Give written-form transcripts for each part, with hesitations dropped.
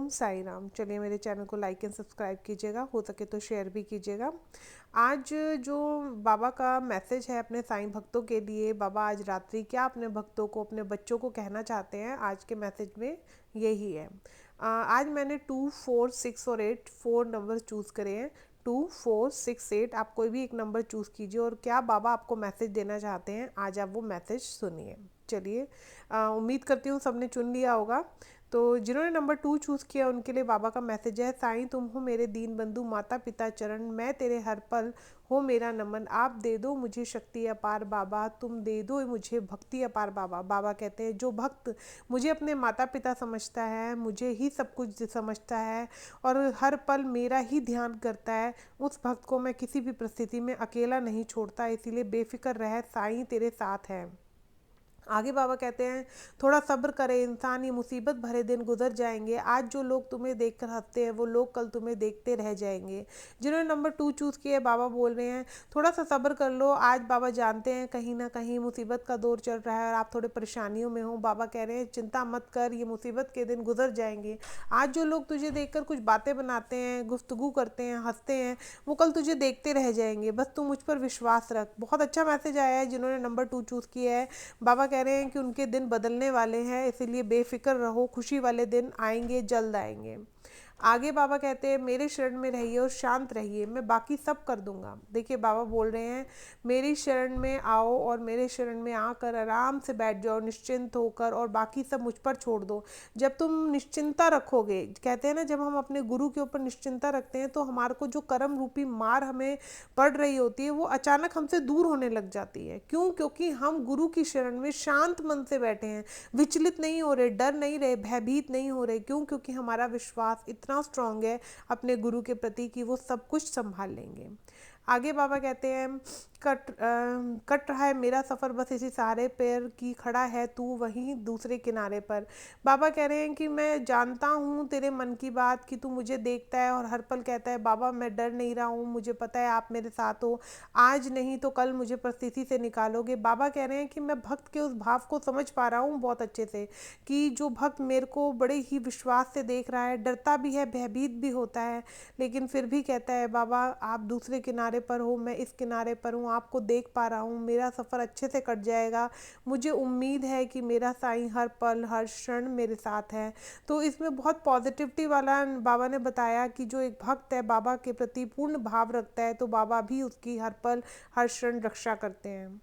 ओम साई राम। चलिए मेरे चैनल को लाइक एंड सब्सक्राइब कीजिएगा, हो सके तो शेयर भी कीजिएगा। आज जो बाबा का मैसेज है अपने साईं भक्तों के लिए, बाबा आज रात्रि क्या अपने भक्तों को, अपने बच्चों को कहना चाहते हैं आज के मैसेज में, यही है। आज मैंने 2, 4, 6 और 8 4 नंबर चूज़ करे हैं। 2, 4, 6, 8 आप कोई भी एक नंबर चूज़ कीजिए और क्या बाबा आपको मैसेज देना चाहते हैं आज आप वो मैसेज सुनिए। चलिए, उम्मीद करती हूँ सबने चुन लिया होगा। तो जिन्होंने नंबर 2 चूज़ किया उनके लिए बाबा का मैसेज है, साईं तुम हो मेरे दीन बंधु माता पिता चरण, मैं तेरे हर पल हो मेरा नमन, आप दे दो मुझे शक्ति अपार बाबा, तुम दे दो मुझे भक्ति अपार बाबा। बाबा कहते हैं जो भक्त मुझे अपने माता पिता समझता है, मुझे ही सब कुछ समझता है और हर पल मेरा ही ध्यान करता है, उस भक्त को मैं किसी भी परिस्थिति में अकेला नहीं छोड़ता, इसीलिए बेफिक्र रह, साईं तेरे साथ है। आगे बाबा कहते हैं थोड़ा सब्र करे इंसान, ये मुसीबत भरे दिन गुजर जाएंगे, आज जो लोग तुम्हें देखकर हंसते हैं वो लोग कल तुम्हें देखते रह जाएंगे। जिन्होंने नंबर 2 चूज़ किया बाबा बोल रहे हैं थोड़ा सा सब्र कर लो, आज बाबा जानते हैं कहीं ना कहीं मुसीबत का दौर चल रहा है और आप थोड़े परेशानियों में हो। बाबा कह रहे हैं चिंता मत कर, ये मुसीबत के दिन गुजर जाएंगे। आज जो लोग तुझे देखकर कुछ बातें बनाते हैं, गुफ्तगू करते हैं, हंसते हैं, वो कल तुझे देखते रह जाएंगे, बस तू मुझ पर विश्वास रख। बहुत अच्छा मैसेज आया है जिन्होंने नंबर 2 चूज़ किया है। बाबा कह रहे हैं कि उनके दिन बदलने वाले हैं, इसीलिए बेफिक्र रहो, खुशी वाले दिन आएंगे, जल्द आएंगे। आगे बाबा कहते हैं मेरे शरण में रहिए और शांत रहिए, मैं बाकी सब कर दूंगा। देखिए बाबा बोल रहे हैं मेरी शरण में आओ और मेरे शरण में आकर आराम से बैठ जाओ निश्चिंत होकर और बाकी सब मुझ पर छोड़ दो। जब तुम निश्चिंता रखोगे, कहते हैं ना जब हम अपने गुरु के ऊपर निश्चिंता रखते हैं तो हमारे को जो कर्म रूपी मार हमें पड़ रही होती है वो अचानक हमसे दूर होने लग जाती है। क्यों? क्योंकि हम गुरु की शरण में शांत मन से बैठे हैं, विचलित नहीं हो रहे, डर नहीं रहे, भयभीत नहीं हो रहे। क्यों? क्योंकि हमारा विश्वास इतना स्ट्रांग है अपने गुरु के प्रति कि वो सब कुछ संभाल लेंगे। आगे बाबा कहते हैं कट रहा है मेरा सफ़र बस इसी सहारे पैर की खड़ा है तू वहीं दूसरे किनारे पर। बाबा कह रहे हैं कि मैं जानता हूँ तेरे मन की बात कि तू मुझे देखता है और हर पल कहता है बाबा मैं डर नहीं रहा हूँ, मुझे पता है आप मेरे साथ हो, आज नहीं तो कल मुझे परिस्थिति से निकालोगे। बाबा कह रहे हैं कि मैं भक्त के उस भाव को समझ पा रहा हूँ बहुत अच्छे से कि जो भक्त मेरे को बड़े ही विश्वास से देख रहा है, डरता भी है, भयभीत भी होता है, लेकिन फिर भी कहता है बाबा आप दूसरे किनारे पर हो, मैं इस किनारे पर हूँ, आपको देख पा रहा हूँ, मेरा सफ़र अच्छे से कट जाएगा, मुझे उम्मीद है कि मेरा साईं हर पल हर क्षण मेरे साथ है। तो इसमें बहुत पॉजिटिविटी वाला बाबा ने बताया कि जो एक भक्त है बाबा के प्रति पूर्ण भाव रखता है तो बाबा भी उसकी हर पल हर क्षण रक्षा करते हैं।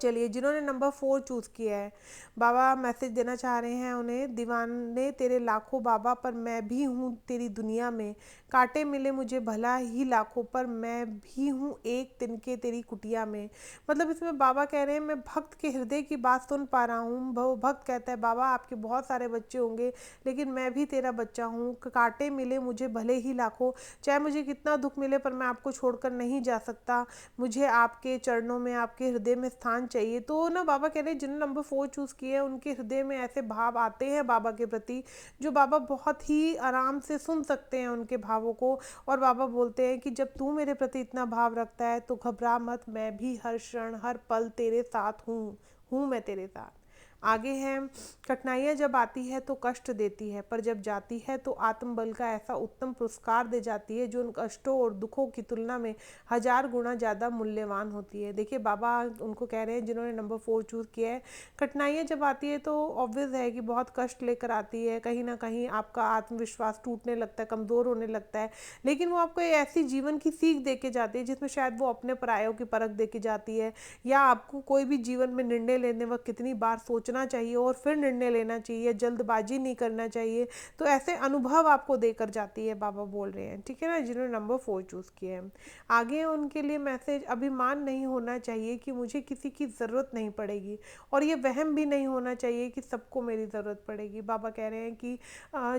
चलिए, जिन्होंने नंबर 4 चूज़ किया है बाबा मैसेज देना चाह रहे हैं उन्हें, दीवाने तेरे लाखों बाबा पर मैं भी हूँ तेरी दुनिया में, कांटे मिले मुझे भला ही लाखों पर मैं भी हूँ एक तिनके तेरी कुटिया में। मतलब इसमें बाबा कह रहे हैं मैं भक्त के हृदय की बात सुन पा रहा हूँ। वो भक्त कहता है बाबा आपके बहुत सारे बच्चे होंगे लेकिन मैं भी तेरा बच्चा हूँ, कांटे मिले मुझे भले ही लाखों, चाहे मुझे कितना दुख मिले पर मैं आपको छोड़कर नहीं जा सकता, मुझे आपके चरणों में आपके हृदय में स्थान चाहिए। तो ना बाबा कह रहे हैं जिन्होंने नंबर 4 चूज़ किए हैं उनके हृदय में ऐसे भाव आते हैं बाबा के प्रति जो बाबा बहुत ही आराम से सुन सकते हैं उनके भावों को। और बाबा बोलते हैं कि जब तू मेरे प्रति इतना भाव रखता है तो घबरा मत, मैं भी हर क्षण हर पल तेरे साथ हूँ मैं तेरे साथ। आगे है कठिनाइयाँ जब आती है तो कष्ट देती है पर जब जाती है तो आत्मबल का ऐसा उत्तम पुरस्कार दे जाती है जो उन कष्टों और दुखों की तुलना में 1000 गुना ज़्यादा मूल्यवान होती है। देखिए बाबा उनको कह रहे हैं जिन्होंने नंबर 4 चूज़ किया है, कठिनाइयाँ जब आती है तो ऑब्वियस है कि बहुत कष्ट लेकर आती है, कहीं ना कहीं आपका आत्मविश्वास टूटने लगता है, कमज़ोर होने लगता है, लेकिन वो आपको ऐसी जीवन की सीख दे के जाती है जिसमें शायद वो अपने परायों की परख दे के जाती है, या आपको कोई भी जीवन में निर्णय लेने वक्त कितनी बार सोचना चाहिए और फिर निर्णय लेना चाहिए, जल्दबाजी नहीं करना चाहिए, तो ऐसे अनुभव आपको देकर जाती है बाबा बोल रहे हैं। ठीक है ना, जिन्होंने नंबर 4 चूज़ किया है। आगे उनके लिए मैसेज अभिमान नहीं होना चाहिए कि मुझे किसी की ज़रूरत नहीं पड़ेगी और ये वहम भी नहीं होना चाहिए कि सबको मेरी ज़रूरत पड़ेगी। बाबा कह रहे हैं कि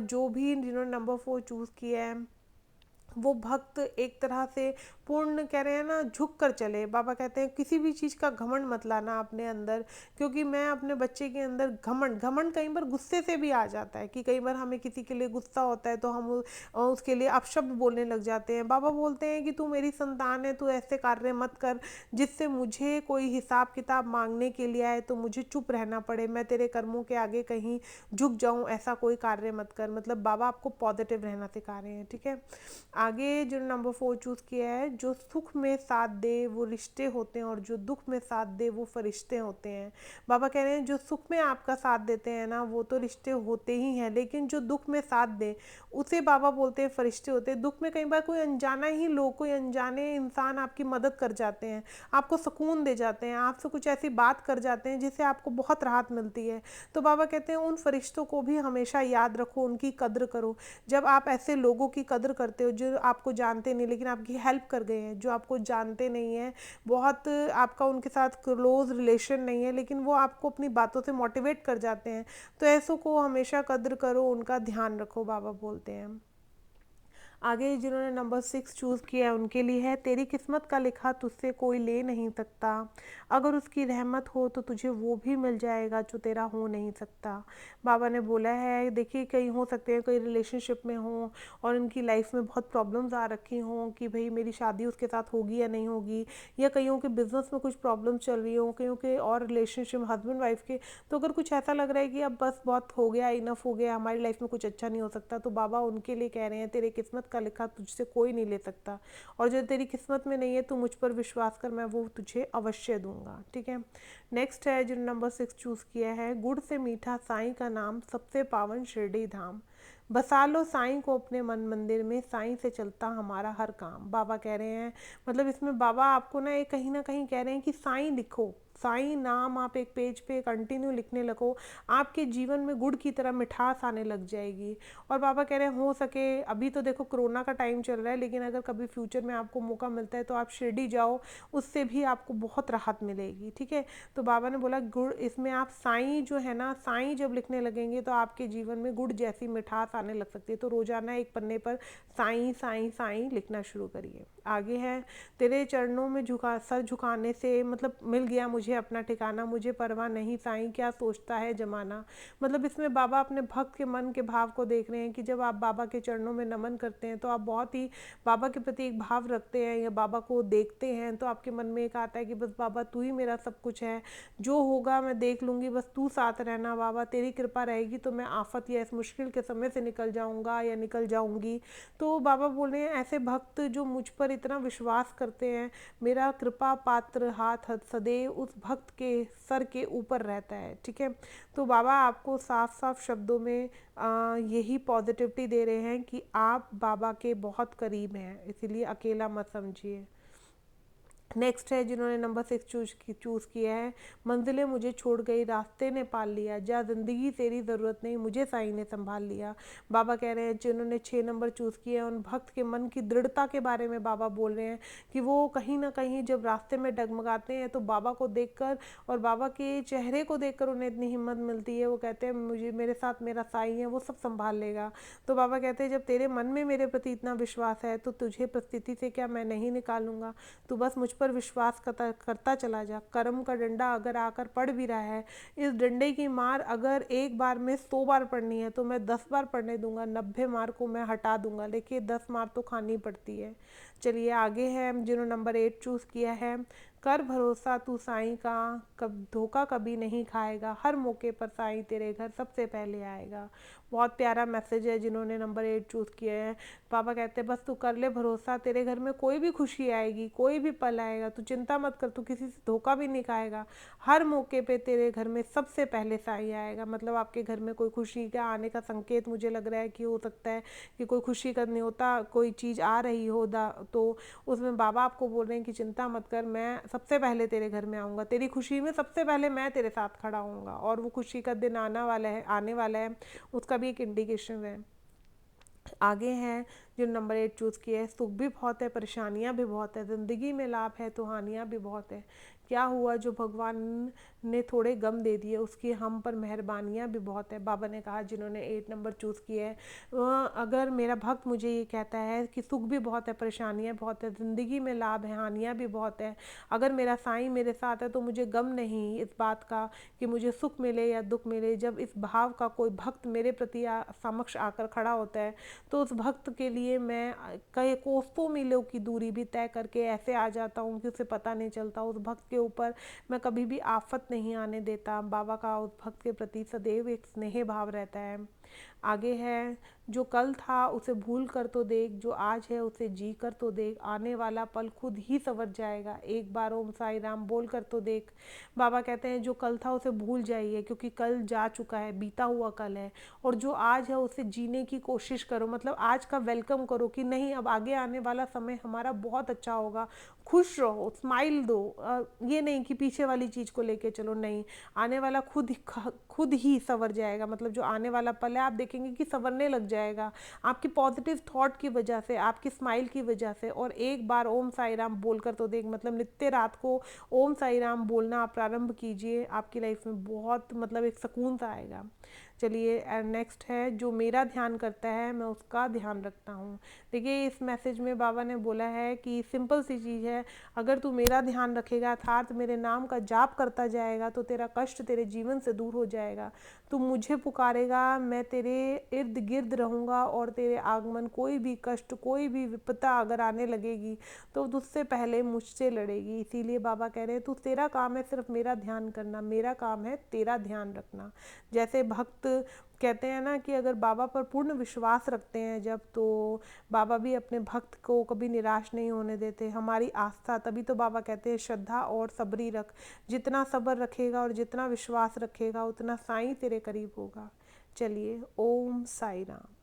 जो भी जिन्होंने नंबर 4 चूज़ किया है वो भक्त एक तरह से पूर्ण कह रहे हैं ना, झुक कर चले। बाबा कहते हैं किसी भी चीज़ का घमंड मत लाना अपने अंदर, क्योंकि मैं अपने बच्चे के अंदर घमंड घमंड कई बार गुस्से से भी आ जाता है कि कई बार हमें किसी के लिए गुस्सा होता है तो हम उसके लिए अपशब्द बोलने लग जाते हैं। बाबा बोलते हैं कि तू मेरी संतान है, तू ऐसे कार्य मत कर जिससे मुझे कोई हिसाब किताब मांगने के लिए आए तो मुझे चुप रहना पड़े, मैं तेरे कर्मों के आगे कहीं झुक जाऊं, ऐसा कोई कार्य मत कर। मतलब बाबा आपको पॉजिटिव रहना सिखा रहे हैं, ठीक है। आगे जो नंबर 4 चूज़ किया है, जो सुख में साथ दे वो रिश्ते होते हैं और जो दुख में साथ दे वो फरिश्ते होते हैं। बाबा कह रहे हैं जो सुख में आपका साथ देते हैं ना वो तो रिश्ते होते ही हैं, लेकिन जो दुख में साथ दे उसे बाबा बोलते हैं फरिश्ते होते हैं। दुख में कई बार कोई अनजाना ही लोग, कोई अनजाने इंसान आपकी मदद कर जाते हैं, आपको सुकून दे जाते हैं, आपसे कुछ ऐसी बात कर जाते हैं जिससे आपको बहुत राहत मिलती है। तो बाबा कहते हैं उन फरिश्तों को भी हमेशा याद रखो, उनकी कद्र करो। जब आप ऐसे लोगों की कद्र करते हो जो आपको जानते नहीं लेकिन आपकी हेल्प कर गए हैं, जो आपको जानते नहीं हैं, बहुत आपका उनके साथ क्लोज रिलेशन नहीं है, लेकिन वो आपको अपनी बातों से मोटिवेट कर जाते हैं, तो ऐसों को हमेशा कद्र करो, उनका ध्यान रखो, बाबा बोलते हैं। आगे जिन्होंने नंबर 6 चूज़ किया है उनके लिए है, तेरी किस्मत का लिखा तुझसे कोई ले नहीं सकता, अगर उसकी रहमत हो तो तुझे वो भी मिल जाएगा जो तेरा हो नहीं सकता। बाबा ने बोला है, देखिए कई हो सकते हैं, कोई रिलेशनशिप में हो और उनकी लाइफ में बहुत प्रॉब्लम्स आ रखी हों कि भाई मेरी शादी उसके साथ होगी या नहीं होगी, या कईयों के बिजनेस में कुछ प्रॉब्लम चल रही हो, कईयों के और रिलेशनशिप हस्बैंड वाइफ के। तो अगर कुछ ऐसा लग रहा है कि अब बस बहुत हो गया, इनफ हो गया, हमारी लाइफ में कुछ अच्छा नहीं हो सकता, तो बाबा उनके लिए कह रहे हैं तेरे किस्मत का लिखा तुझसे कोई नहीं ले सकता, और जो तेरी किस्मत में नहीं है तू मुझ पर विश्वास कर, मैं वो तुझे अवश्य दूंगा, ठीक है। नेक्स्ट है जो नंबर 6 चूज़ किया है, गुड़ से मीठा साईं का नाम, सबसे पावन शिरडी धाम, बसा लो साईं को अपने मन मंदिर में, साईं से चलता हमारा हर काम। बाबा कह रहे हैं, मतलब इसमें बाबा आपको ना एक कहीं ना कहीं कह रहे हैं कि साईं लिखो, साईं नाम आप एक पेज पे कंटिन्यू लिखने लगो, आपके जीवन में गुड़ की तरह मिठास आने लग जाएगी। और बाबा कह रहे हैं हो सके, अभी तो देखो कोरोना का टाइम चल रहा है, लेकिन अगर कभी फ्यूचर में आपको मौका मिलता है तो आप शिरडी जाओ, उससे भी आपको बहुत राहत मिलेगी, ठीक है। तो बाबा ने बोला गुड़, इसमें आप साईं जो है ना, साईं जब लिखने लगेंगे तो आपके जीवन में गुड़ जैसी मिठास आने लग सकती है। तो रोजाना एक पन्ने पर साईं साईं साईं लिखना शुरू करिए। आगे है, तेरे चरणों में झुका सर झुकाने से मतलब मिल गया मुझे अपना ठिकाना, मुझे परवाह नहीं साईं क्या सोचता है जमाना। मतलब इसमें बाबा अपने भक्त के मन के भाव को देख रहे हैं कि जब आप बाबा के चरणों में नमन करते हैं तो आप बहुत ही बाबा के प्रति एक भाव रखते हैं या बाबा को देखते हैं, तो आपके मन में एक आता है कि बस बाबा तू ही मेरा सब कुछ है, जो होगा मैं देख लूँगी, बस तू साथ रहना बाबा, तेरी कृपा रहेगी तो मैं आफत या इस मुश्किल के समय से निकल जाऊँगा या निकल जाऊँगी। तो बाबा बोल रहे हैं ऐसे भक्त जो मुझ पर इतना विश्वास करते हैं, मेरा कृपा पात्र हाथ सदैव उस भक्त के सर के ऊपर रहता है, ठीक है। तो बाबा आपको साफ साफ शब्दों में यही पॉजिटिविटी दे रहे हैं कि आप बाबा के बहुत करीब हैं, इसीलिए अकेला मत समझिए। नेक्स्ट है जिन्होंने नंबर 6 चूज़ किया है, मंजिलें मुझे छोड़ गई रास्ते ने पाल लिया, जा जिंदगी तेरी ज़रूरत नहीं मुझे साईं ने संभाल लिया। बाबा कह रहे हैं जिन्होंने 6 नंबर चूज़ किया है उन भक्त के मन की दृढ़ता के बारे में बाबा बोल रहे हैं कि वो कहीं ना कहीं जब रास्ते में डगमगाते हैं तो बाबा को देखकर और बाबा के चेहरे को देखकर उन्हें इतनी हिम्मत मिलती है, वो कहते हैं मुझे मेरे साथ मेरा साईं है, वो सब संभाल लेगा। तो बाबा कहते हैं जब तेरे मन में मेरे प्रति इतना विश्वास है तो तुझे परिस्थिति से क्या मैं नहीं निकालूंगा, तू बस मुझ पर विश्वास करता चला जा। कर्म का डंडा अगर आकर पड़ भी रहा है, इस डंडे की मार अगर एक बार में 100 बार पड़नी है तो मैं 10 बार पड़ने दूंगा, 90 मार को मैं हटा दूंगा, लेकिन 10 मार तो खानी पड़ती है। चलिए आगे है जिन्होंने नंबर 8 चूज़ किया है, कर भरोसा तू साईं का, कब धोखा कभी नहीं खाएगा, हर मौके पर साईं तेरे घर सबसे पहले आएगा। बहुत प्यारा मैसेज है जिन्होंने नंबर 8 चूज़ किया है। पापा कहते हैं बस तू कर ले भरोसा, तेरे घर में कोई भी खुशी आएगी, कोई भी पल आएगा, तू चिंता मत कर, तू किसी से धोखा भी नहीं खाएगा, हर मौके पे तेरे घर में सबसे पहले साईं आएगा। मतलब आपके घर में कोई खुशी का आने का संकेत मुझे लग रहा है कि हो सकता है कि कोई खुशी का न्योता कोई चीज़ आ रही हो, तो उसमें बाबा आपको बोल रहे हैं कि चिंता मत कर, मैं सबसे पहले तेरे घर में आऊँगा, तेरी खुशी में सबसे पहले मैं तेरे साथ खड़ा होऊंगा, और वो खुशी का दिन आने वाला है, उसका भी एक इंडिकेशन है। आगे हैं जो नंबर 8 चूज़ किया है, सुख भी बहुत है परेशानियां भी बहुत है, ज़िंदगी में लाभ है तो हानियां भी बहुत है, क्या हुआ जो भगवान ने थोड़े गम दे दिए, उसकी हम पर मेहरबानियाँ भी बहुत है। बाबा ने कहा जिन्होंने 8 नंबर चूज़ किया है, अगर मेरा भक्त मुझे ये कहता है कि सुख भी बहुत है, परेशानियाँ बहुत है, ज़िंदगी में लाभ है, हानियाँ भी बहुत है, अगर मेरा साईं मेरे साथ है तो मुझे गम नहीं इस बात का कि मुझे सुख मिले या दुख मिले। जब इस भाव का कोई भक्त मेरे प्रति समक्ष आकर खड़ा होता है तो उस भक्त के लिए मैं कई कोसों मीलों की दूरी भी तय करके ऐसे आ जाता हूँ कि उसे पता नहीं चलता। उस भक्त के ऊपर मैं कभी भी आफत नहीं आने देता। बाबा का उस भक्त के प्रति सदैव एक स्नेह भाव रहता है। आगे है, जो कल था उसे भूल कर तो देख, जो आज है उसे जी कर तो देख, आने वाला पल खुद ही संवर जाएगा, एक बार ओम साई राम बोल कर तो देख। बाबा कहते हैं जो कल था उसे भूल जाइए, क्योंकि कल जा चुका है, बीता हुआ कल है, और जो आज है उसे जीने की कोशिश करो। मतलब आज का वेलकम करो कि नहीं, अब आगे आने वाला समय हमारा बहुत अच्छा होगा। खुश रहो, स्माइल दो, ये नहीं कि पीछे वाली चीज़ को लेके चलो, नहीं, आने वाला खुद ही संवर जाएगा। मतलब जो आने वाला पल है आप देखेंगे कि संवरने लग जाएगा आपकी पॉजिटिव थॉट की वजह से, आपकी स्माइल की वजह से। और एक बार ओम साई राम बोलकर तो देख, मतलब नित्य रात को ओम साई राम बोलना आप प्रारंभ कीजिए, आपकी लाइफ में बहुत मतलब एक सुकून सा आएगा। चलिए नेक्स्ट है, जो मेरा ध्यान करता है मैं उसका ध्यान रखता हूँ। देखिए इस मैसेज में बाबा ने बोला है कि सिंपल सी चीज़ है, अगर तू मेरा ध्यान रखेगा अर्थात मेरे नाम का जाप करता जाएगा तो तेरा कष्ट तेरे जीवन से दूर हो जाएगा। तू मुझे पुकारेगा, मैं तेरे इर्द गिर्द रहूँगा, और तेरे आगमन कोई भी कष्ट कोई भी विपदा अगर आने लगेगी तो तुझसे पहले मुझसे लड़ेगी। इसीलिए बाबा कह रहे हैं तू, तेरा काम है सिर्फ मेरा ध्यान करना, मेरा काम है तेरा ध्यान रखना। जैसे भक्त कहते हैं ना कि अगर बाबा पर पूर्ण विश्वास रखते हैं जब, तो बाबा भी अपने भक्त को कभी निराश नहीं होने देते। हमारी आस्था, तभी तो बाबा कहते हैं श्रद्धा और सबरी रख, जितना सब्र रखेगा और जितना विश्वास रखेगा उतना साईं तेरे करीब होगा। चलिए, ओम साई राम।